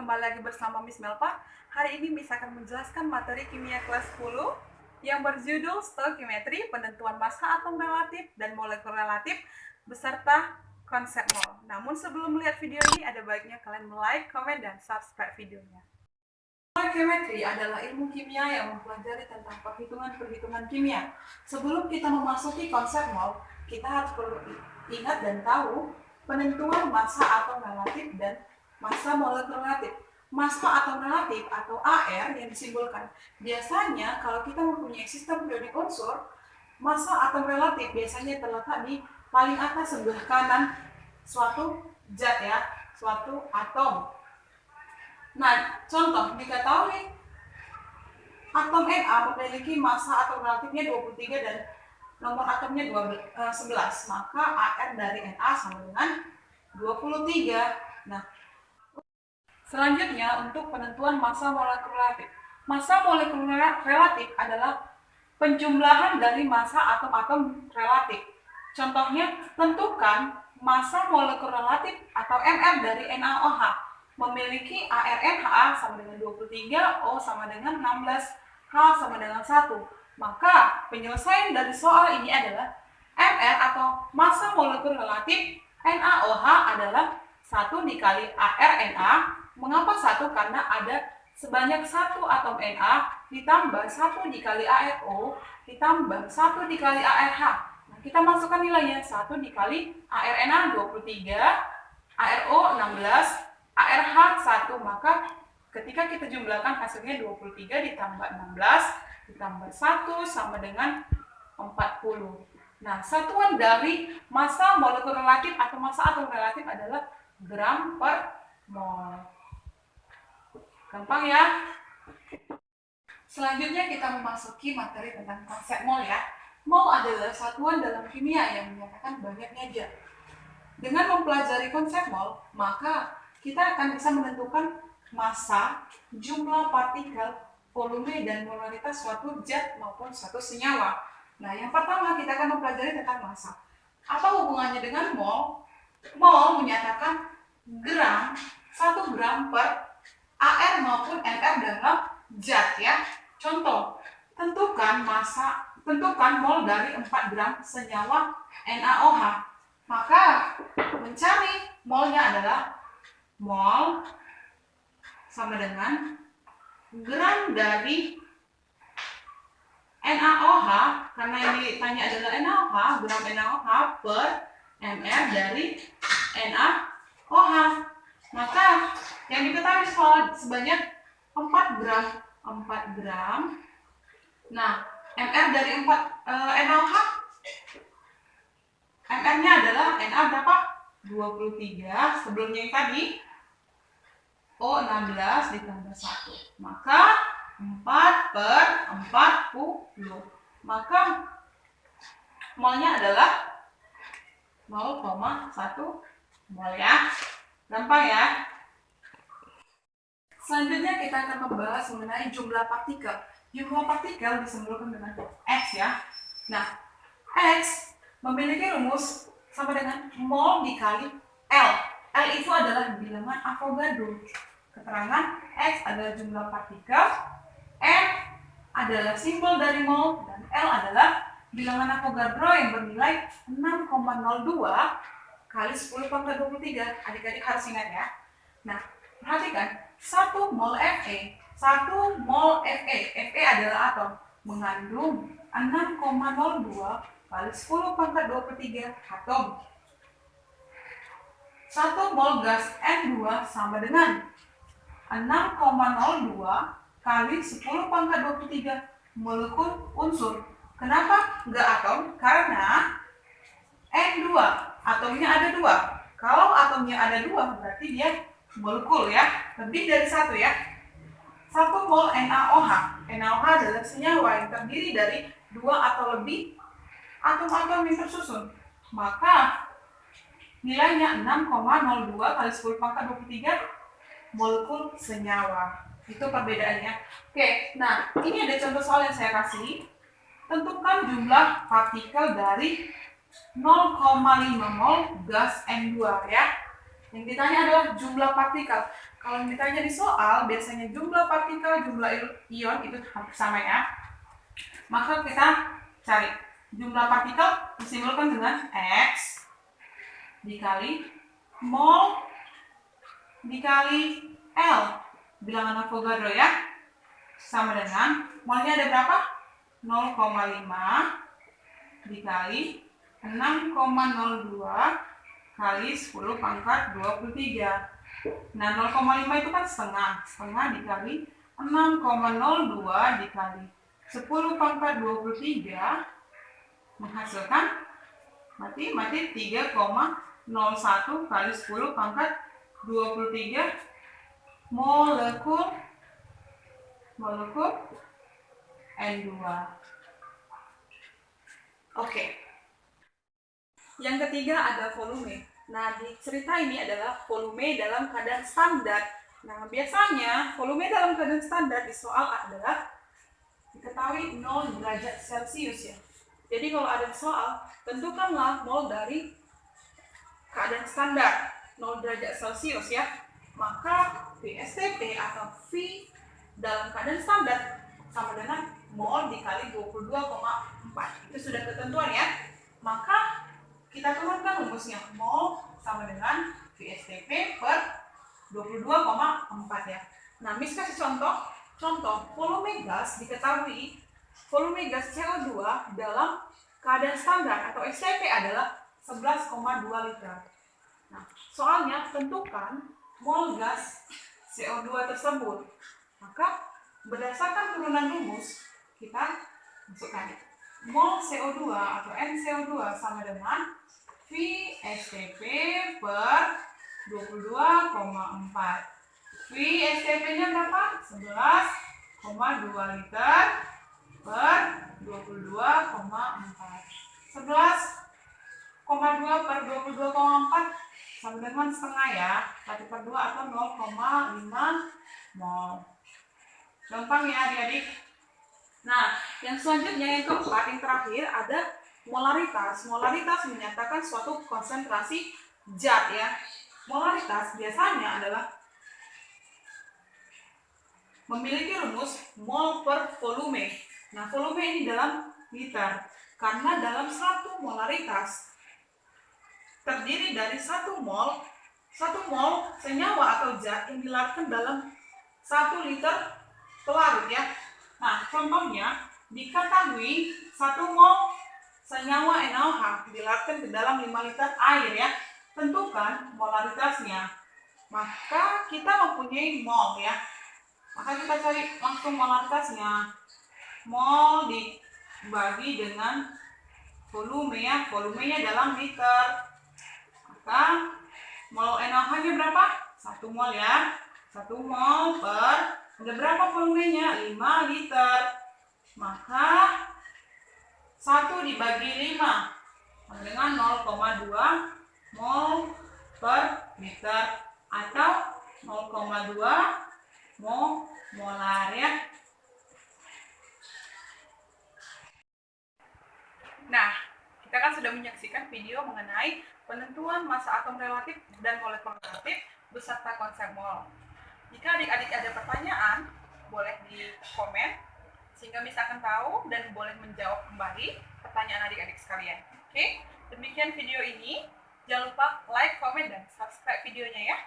kembali lagi bersama Miss Melpa. Hari ini Miss akan menjelaskan materi kimia kelas 10 yang berjudul stoichiometry, penentuan massa atom relatif dan molekul relatif beserta konsep mol. Namun sebelum melihat video ini, ada baiknya kalian like, komen, dan subscribe videonya. Stoichiometry adalah ilmu kimia yang mempelajari tentang perhitungan-perhitungan kimia. Sebelum kita memasuki konsep mol, kita harus perlu ingat dan tahu penentuan massa atom relatif dan massa molekul relatif. Massa atom relatif atau AR yang disimbolkan. Biasanya kalau kita mempunyai sistem periodik unsur, massa atom relatif biasanya terletak di paling atas sebelah kanan suatu zat ya, suatu atom. Nah, contoh diketahui atom Na memiliki massa atom relatifnya 23 dan nomor atomnya 11, maka AR dari Na sama dengan 23. Nah, selanjutnya untuk penentuan massa molekul relatif. Massa molekul relatif adalah penjumlahan dari massa atom-atom relatif. Contohnya, tentukan massa molekul relatif atau MR dari NaOH memiliki ArNH sama dengan 23, O sama dengan 16, H sama dengan 1. Maka penyelesaian dari soal ini adalah MR atau massa molekul relatif NaOH adalah 1 dikali ArNA. Mengapa 1? Karena ada sebanyak 1 atom Na ditambah 1 dikali ArO ditambah 1 dikali ArH. Nah, kita masukkan nilainya 1 dikali ArNA 23, ArO 16, ArH 1. Maka ketika kita jumlahkan hasilnya 23 ditambah 16 ditambah 1 sama dengan 40. Nah, satuan dari massa molekul relatif atau massa atom relatif adalah gram per mol. Gampang ya? Selanjutnya kita memasuki materi tentang konsep mol ya. Mol adalah satuan dalam kimia yang menyatakan banyaknya zat. Dengan mempelajari konsep mol, maka kita akan bisa menentukan massa, jumlah partikel, volume, dan molaritas suatu zat maupun suatu senyawa. Nah, yang pertama kita akan mempelajari tentang massa. Apa hubungannya dengan mol? Mol menyatakan gram, 1 gram per AR maupun MR dalam zat ya. Contoh, tentukan mol dari 4 gram senyawa NaOH. Maka mencari molnya adalah mol sama dengan gram dari NaOH, karena yang ditanya adalah NaOH, gram NaOH per MR dari NaOH. Maka yang diketahui sebanyak 4 gram. Nah, MR dari 4 NaOH, MR-nya adalah Na berapa? 23. Sebelumnya yang tadi O 16 ditambah 1. Maka 4 per 40. Maka molnya adalah 0,1 mol ya. Gampang ya. Selanjutnya kita akan membahas mengenai jumlah partikel. Jumlah partikel disimbolkan dengan X ya. Nah, X memiliki rumus sama dengan mol dikali L. L itu adalah bilangan Avogadro. Keterangan X adalah jumlah partikel, M adalah simbol dari mol, dan L adalah bilangan Avogadro yang bernilai 6,02 kali 10 pangkat 23. Adik-adik harus ingat ya. Nah, perhatikan, 1 mol Fe, Fe adalah atom, mengandung 6,02 kali 10 pangkat 23 atom. 1 mol gas N2 sama dengan 6,02 kali 10 pangkat 23 molekul unsur. Kenapa nggak atom? Karena N2 atomnya ada 2. Kalau atomnya ada 2 berarti dia molekul ya, lebih dari 1 ya. 1 mol NaOH. NaOH adalah senyawa yang terdiri dari 2 atau lebih atom-atom yang tersusun. Maka nilainya 6,02 kali 10 pangkat 23 molekul senyawa. Itu perbedaannya. Oke, nah ini ada contoh soal yang saya kasih. Tentukan jumlah partikel dari 0,5 mol gas N2 ya. Yang ditanya adalah jumlah partikel. Kalau ditanya di soal, biasanya jumlah partikel, jumlah ion itu hampir sama ya. Maka kita cari jumlah partikel disimbolkan dengan X dikali mol dikali L, bilangan Avogadro ya, sama dengan molnya ada berapa? 0,5 dikali 6,02 kali 10 pangkat 23. Nah, 0,5 itu kan setengah. Setengah dikali 6,02 dikali 10 pangkat 23 menghasilkan mati 3,01 kali 10 pangkat 23 molekul N2. Oke. Yang ketiga ada volume. Nah, di cerita ini adalah volume dalam keadaan standar. Nah, biasanya volume dalam keadaan standar di soal adalah diketahui 0 derajat Celcius ya. Jadi kalau ada soal, tentukanlah mol dari keadaan standar 0 derajat Celcius ya. Maka VSTP atau V dalam keadaan standar sama dengan mol dikali 22,4. Itu sudah ketentuan ya. Maka kita turunkan rumusnya, mol sama dengan VSTP per 22,4 ya. Nah, Miss kasih contoh volume gas diketahui, volume gas CO2 dalam keadaan standar atau STP adalah 11,2 liter. Nah, soalnya tentukan mol gas CO2 tersebut. Maka berdasarkan turunan rumus kita masukkan mol CO2 atau NCO2 sama dengan VSTP per 22,4. VSTP-nya berapa? 11,2 liter per 22,4. 11,2 per 22,4 sama dengan setengah ya. 1 per 2 atau 0,5 mol. Gampang ya adik-adik. Nah, yang selanjutnya yang keempat, yang terakhir ada molaritas. Molaritas menyatakan suatu konsentrasi zat ya. Molaritas biasanya adalah memiliki rumus mol per volume. Nah, volume ini dalam liter. Karena dalam satu molaritas terdiri dari 1 mol senyawa atau zat yang dilarutkan dalam 1 liter pelarut ya. Nah, contohnya diketahui 1 mol senyawa NaOH dilarutkan ke dalam 5 liter air ya. Tentukan molaritasnya. Maka kita mempunyai mol ya. Maka kita cari langsung molaritasnya. Mol dibagi dengan volume ya. Volumenya dalam liter. Maka mol NaOH-nya berapa? 1 mol ya. 1 mol per, ada berapa volumenya? 5 liter. Maka 1 dibagi 5 dengan 0,2 mol per liter atau 0,2 molar ya. Nah, kita kan sudah menyaksikan video mengenai penentuan massa atom relatif dan molekul relatif beserta konsep mol. Jika adik-adik ada pertanyaan, boleh di komen sehingga bisa akan tahu dan boleh menjawab kembali pertanyaan adik-adik sekalian. Oke, demikian video ini. Jangan lupa like, komen, dan subscribe videonya ya.